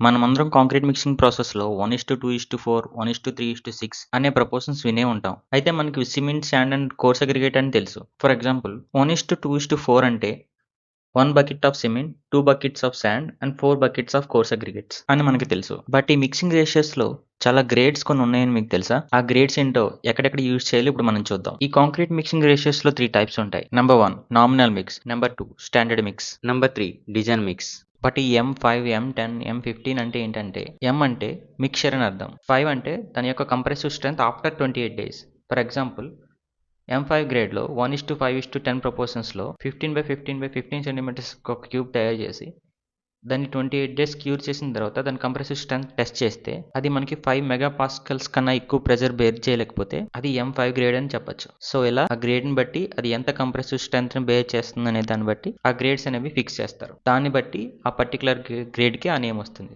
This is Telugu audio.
మనమందరం కాంక్రీట్ మిక్సింగ్ ప్రాసెస్‌లో 1:2:4, 1:3:6 అనే ప్రపోర్షన్స్ వినే ఉంటాం. అయితే మనకి cement, sand and coarse aggregate అని తెలుసు. ఫర్ ఎగ్జాంపుల్ 1:2:4 అంటే 1 bucket of cement, 2 buckets of sand and 4 buckets of course aggregates అని మనకి తెలుసు. బట్ ఈ మిక్సింగ్ రేషియోస్‌లో చాలా గ్రేడ్స్ కొన్ని ఉన్నాయని మీకు తెలుసా? ఆ గ్రేడ్స్ ఏంటో ఎక్కడెక్కడ యూజ్ చేయాలో ఇప్పుడు మనం చూద్దాం. ఈ కాంక్రీట్ మిక్సింగ్ రేషియోస్‌లో 3 టైప్స్ ఉంటాయి. Number 1 nominal mix, number 2 standard mix, number 3 design mix. But ఈ M5, M10, M15 అంటే ఏంటంటే M అంటే మిక్చర్ అని అర్థం. 5 అంటే దాని యొక్క compressive strength after 28 days. For example M5 గ్రేడ్‌లో 1:5:10 ప్రపోర్షన్స్‌లో 15/15/15 సెంటీమీటర్స్ ఒక క్యూబ్ తయారు చేసి దాన్ని 28 డేస్ క్యూర్ చేసిన తర్వాత దాని కంప్రెసివ్ స్ట్రెంత్ టెస్ట్ చేస్తే అది మనకి 5 మెగాపాస్కల్స్ కన్నా ఎక్కువ ప్రెజర్ బేర్ చేయలేకపోతే అది M5 గ్రేడ్ అని చెప్పొచ్చు. సో ఇలా ఆ గ్రేడ్ని బట్టి అది ఎంత కంప్రెసివ్ స్ట్రెంత్ని బేర్ చేస్తుంది అనే దాన్ని బట్టి ఆ గ్రేడ్స్ అనేవి ఫిక్స్ చేస్తారు. దాన్ని బట్టి ఆ పర్టికులర్ గ్రేడ్కి ఆ నేమ్ వస్తుంది.